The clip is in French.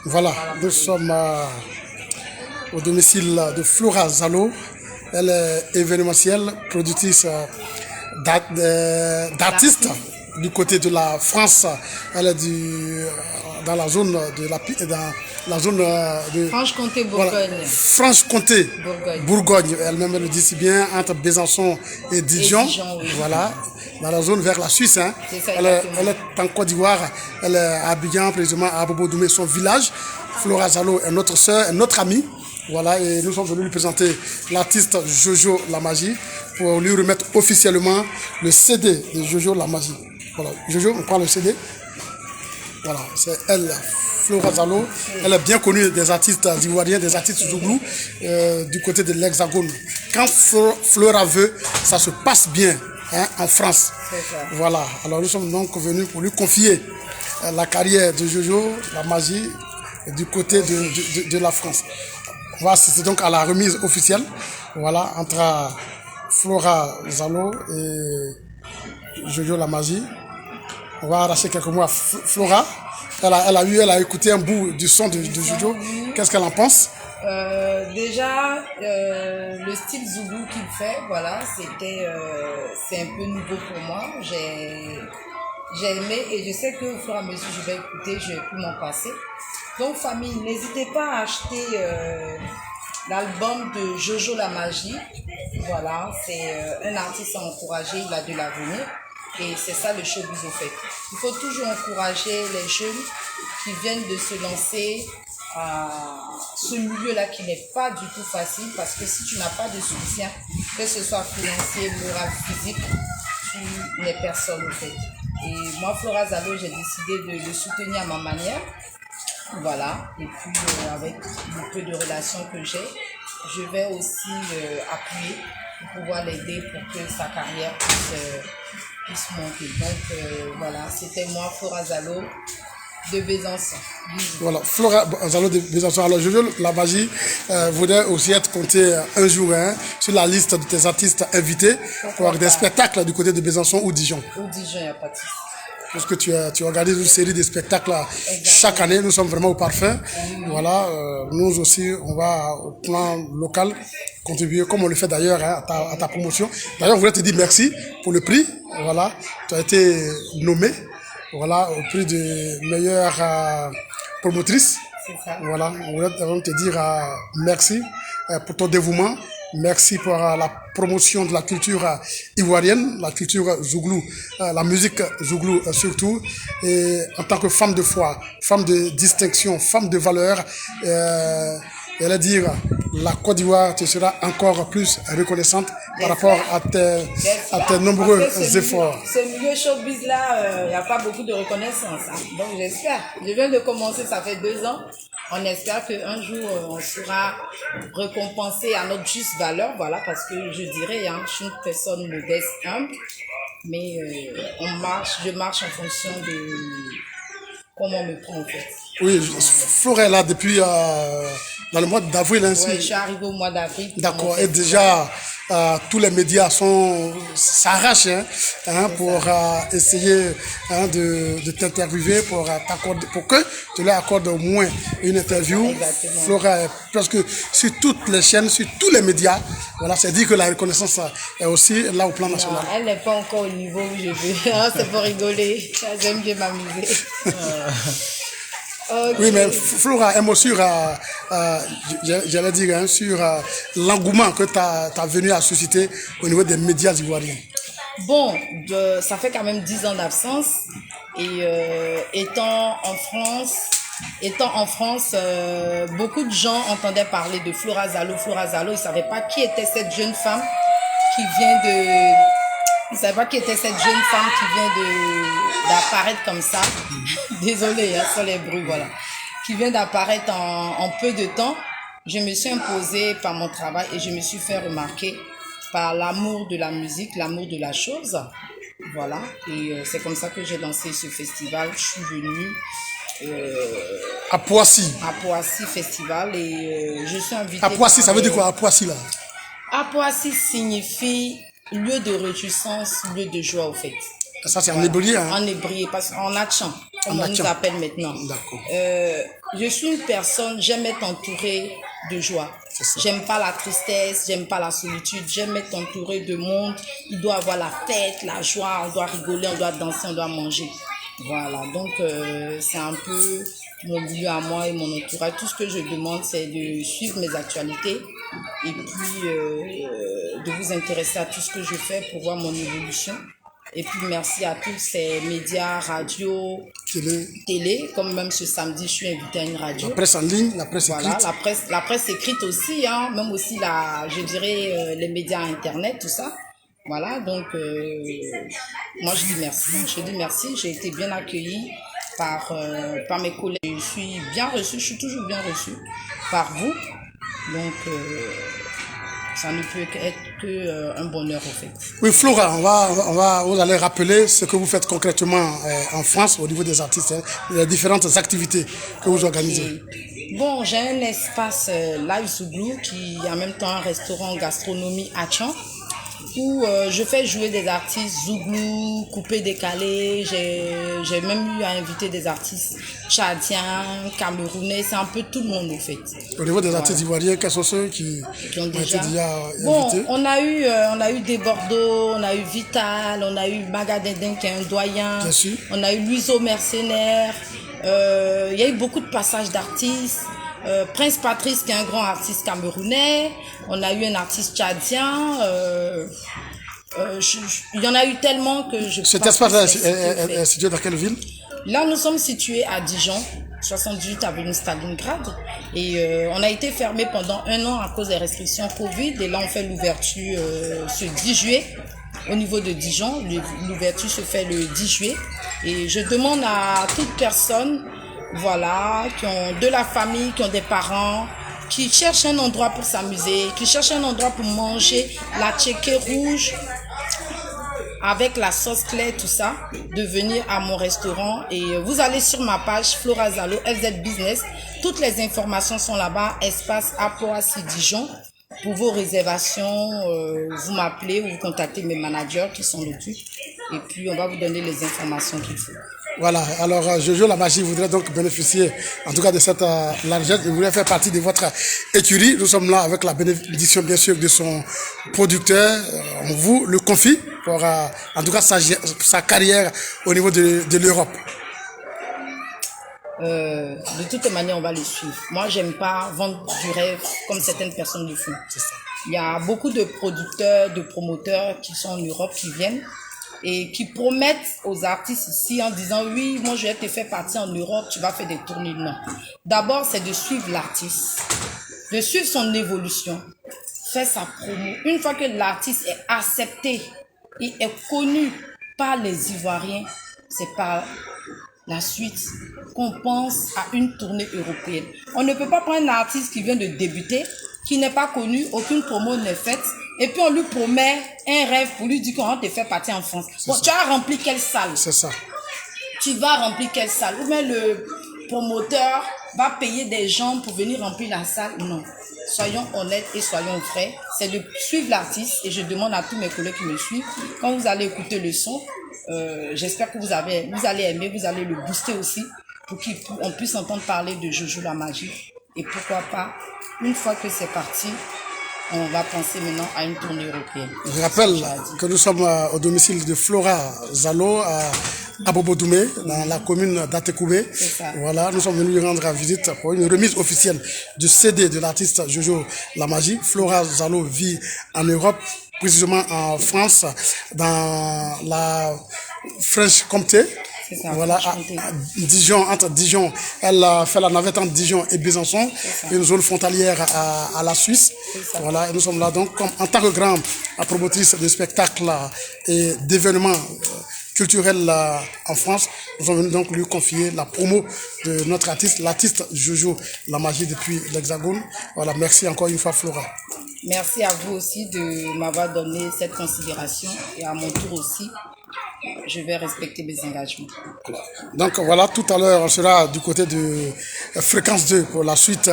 Voilà, nous sommes au domicile de Flora Zalo. Elle est événementielle, productrice d'artistes du côté de la France. Elle est dans la zone de Franche-Comté, Bourgogne. Voilà, Franche-Comté, Bourgogne. Elle-même le dit si bien, entre Besançon et Dijon. Oui. Voilà, dans la zone vers la Suisse. Hein. Ça, elle est en Côte d'Ivoire. Elle est à Abidjan, précisément à Bobo-Doumé, son village. Flora Zalo est notre sœur, est notre amie. Voilà, et nous sommes venus lui présenter l'artiste Jojo La Magie pour lui remettre officiellement le CD de Jojo La Magie. Voilà, Jojo, on prend le CD. Voilà, c'est elle, Flora Zalo. Elle est bien connue des artistes ivoiriens, des artistes zouglous du côté de l'Hexagone. Quand Flora veut, ça se passe bien hein, en France. Voilà, alors nous sommes donc venus pour lui confier la carrière de Jojo La Magie du côté de la France. Voilà, c'est donc à la remise officielle, voilà, entre Flora Zalo et Jojo La Magie. On va arracher quelques mots à Flora. Elle a écouté un bout du son de Jojo. Qu'est-ce qu'elle en pense? Déjà, le style zougou qu'il fait, voilà, c'est un peu nouveau pour moi. J'ai aimé et je sais que au fur et à mesure que je vais écouter, je vais plus m'en passer. Donc famille, n'hésitez pas à acheter l'album de Jojo La Magie. Voilà, c'est un artiste à encourager, il a de l'avenir. Et c'est ça le showbiz au fait. Il faut toujours encourager les jeunes qui viennent de se lancer à ce milieu-là qui n'est pas du tout facile parce que si tu n'as pas de soutien, que ce soit financier, moral, physique, tu n'es personne au fait. Et moi, Flora Zalo, j'ai décidé de le soutenir à ma manière. Voilà, et puis avec le peu de relations que j'ai, je vais aussi appuyer pour pouvoir l'aider pour que sa carrière puisse monter. Donc voilà, c'était moi, Flora Zalo de Besançon. Voilà, Flora Zalo de Besançon. Alors Jojo La Magie voudrait aussi être compté un jour hein, sur la liste de tes artistes invités pour avoir des spectacles du côté de Besançon ou Dijon. Ou Dijon, il n'y a pas de souci. Parce que tu organises une série de spectacles chaque année, nous sommes vraiment au parfum. Voilà, nous aussi, on va au plan local contribuer, comme on le fait d'ailleurs hein, à ta promotion. D'ailleurs, on voulait te dire merci pour le prix. Voilà, tu as été nommé voilà, au prix de meilleure promotrice. Voilà, on voulait te dire merci pour ton dévouement. Merci pour la promotion de la culture ivoirienne, la culture zouglou, la musique zouglou surtout. Et en tant que femme de foi, femme de distinction, femme de valeur, elle a dire la Côte d'Ivoire te sera encore plus reconnaissante par rapport à tes nombreux efforts. Ce milieu showbiz là, il n'y a pas beaucoup de reconnaissance. Hein. Donc j'espère. Je viens de commencer, ça fait 2 ans. On espère qu'un jour, on sera récompensé à notre juste valeur. Voilà, parce que je dirais, hein, je suis une personne modeste, humble. Mais je marche en fonction de comment on me prend en fait. Oui, Flora est là depuis dans le mois d'avril. Hein, oui, je suis arrivée au mois d'avril. D'accord, et déjà tous les médias s'arrachent hein, pour essayer hein, de t'interviewer, pour que tu leur accordes au moins une interview. Exactement. Flora est presque sur toutes les chaînes, sur tous les médias. Voilà, c'est dit que la reconnaissance est aussi là au plan national. Non, elle n'est pas encore au niveau où je veux. C'est pour rigoler. J'aime bien m'amuser. Okay. Oui, mais Flora aime aussi, j'allais dire, hein, sur l'engouement que tu as venu à susciter au niveau des médias ivoiriens. Bon, ça fait quand même 10 ans d'absence. Et étant en France, beaucoup de gens entendaient parler de Flora Zalo. Flora Zalo, ils ne savaient pas qui était cette jeune femme qui vient de... Ils ne savaient pas qui était cette jeune femme qui vient d'apparaître comme ça. Désolée, hein, sur les bruits, voilà. Qui vient d'apparaître en peu de temps. Je me suis imposée par mon travail et je me suis fait remarquer par l'amour de la musique, l'amour de la chose. Voilà. Et c'est comme ça que j'ai lancé ce festival. Je suis venue à Poissy. À Poissy Festival et je suis invitée. À Poissy, ça veut dire quoi à Poissy là? À Poissy signifie lieu de réjouissance, lieu de joie au fait. Ça c'est en hébreu. Hein? En hébreu, parce qu'en Natchan. comme on nous action. appelle maintenant. D'accord. Je suis une personne, j'aime être entourée de joie. J'aime pas la tristesse, j'aime pas la solitude, j'aime être entourée de monde. Il doit avoir la fête, la joie, on doit rigoler, on doit danser, on doit manger. Voilà, donc c'est un peu mon milieu à moi et mon entourage. Tout ce que je demande, c'est de suivre mes actualités et puis de vous intéresser à tout ce que je fais pour voir mon évolution. Et puis merci à tous ces médias, radio, télé, comme même ce samedi, je suis invitée à une radio. La presse en ligne, la presse Voilà, écrite. la presse écrite aussi, hein, même aussi je dirais les médias internet, tout ça. Voilà, donc moi je dis merci. Je dis merci, j'ai été bien accueillie par mes collègues. Je suis bien reçue, je suis toujours bien reçue par vous. Donc ça ne peut être qu'un bonheur au fait. Oui, Flora, vous allez rappeler ce que vous faites concrètement en France au niveau des artistes, hein, les différentes activités que vous organisez. Bon, j'ai un espace Live Zouglou qui est en même temps un restaurant gastronomie à Tchan où je fais jouer des artistes Zouglou, coupé décalé. J'ai même eu à inviter des artistes tchadiens, camerounais, c'est un peu tout le monde au fait. Au niveau des artistes ivoiriens, quels sont ceux qui ont été déjà invités? Bon, on a eu des Bordeaux, on a eu Vital, on a eu Magadendin qui est un doyen, on a eu Luiso Mercenaire, il y a eu beaucoup de passages d'artistes. Prince Patrice qui est un grand artiste camerounais, on a eu un artiste tchadien, il y en a eu tellement que je... Cet espace-là est situé dans quelle ville? Là, nous sommes situés à Dijon, 78 avenue Stalingrad, et on a été fermé pendant 1 an à cause des restrictions Covid, et là on fait l'ouverture ce 10 juillet. Au niveau de Dijon, l'ouverture se fait le 10 juillet, et je demande à toute personne, voilà, qui ont de la famille, qui ont des parents, qui cherchent un endroit pour s'amuser, qui cherchent un endroit pour manger la tchéké rouge avec la sauce claire, tout ça, de venir à mon restaurant. Et vous allez sur ma page Flora Zalo, FZ Business. Toutes les informations sont là-bas, espace Apoassi Dijon. Pour vos réservations, vous m'appelez ou vous contactez mes managers qui s'en occupent. Et puis, on va vous donner les informations qu'il faut. Voilà, alors Jojo La Magie voudrait donc bénéficier en tout cas de cette largesse, il voudrait faire partie de votre écurie. Nous sommes là avec la bénédiction bien sûr de son producteur. On vous le confie pour en tout cas sa carrière au niveau de l'Europe. De toute manière, on va le suivre. Moi, j'aime pas vendre du rêve comme certaines personnes le font. Il y a beaucoup de producteurs, de promoteurs qui sont en Europe, qui viennent et qui promettent aux artistes ici en disant oui, moi je vais te faire partir en Europe, tu vas faire des tournées. Non. D'abord, c'est de suivre l'artiste, de suivre son évolution, faire sa promo. Une fois que l'artiste est accepté et est connu par les Ivoiriens, c'est par la suite qu'on pense à une tournée européenne. On ne peut pas prendre un artiste qui vient de débuter, qui n'est pas connu, aucune promo n'est faite, et puis on lui promet un rêve pour lui dire qu'on va te faire partir en France. Bon, tu as rempli quelle salle? C'est ça. Tu vas remplir quelle salle? Ou bien le promoteur va payer des gens pour venir remplir la salle? Non. Soyons honnêtes et soyons vrais. C'est de suivre l'artiste, et je demande à tous mes collègues qui me suivent, quand vous allez écouter le son, j'espère que vous allez aimer, vous allez le booster aussi, pour qu'on puisse entendre parler de Jojo La Magie. Et pourquoi pas, une fois que c'est parti, on va penser maintenant à une tournée européenne. Je rappelle que nous sommes au domicile de Flora Zalo à Bobo-Doumé, dans la commune d'Atekoubé. Voilà, nous sommes venus lui rendre visite pour une remise officielle du CD de l'artiste Jojo La Magie. Flora Zalo vit en Europe, précisément en France, dans la French Comté. Voilà, à Dijon, entre Dijon, elle fait la navette entre Dijon et Besançon, une zone frontalière à la Suisse. Voilà, et nous sommes là donc en tant que grande promotrice de spectacles et d'événements culturels en France. Nous sommes venus donc lui confier la promo de notre artiste, l'artiste Jojo La Magie depuis l'Hexagone. Voilà, merci encore une fois Flora. Merci à vous aussi de m'avoir donné cette considération, et à mon tour aussi, je vais respecter mes engagements. Donc voilà, tout à l'heure, on sera du côté de Fréquence 2 pour la suite.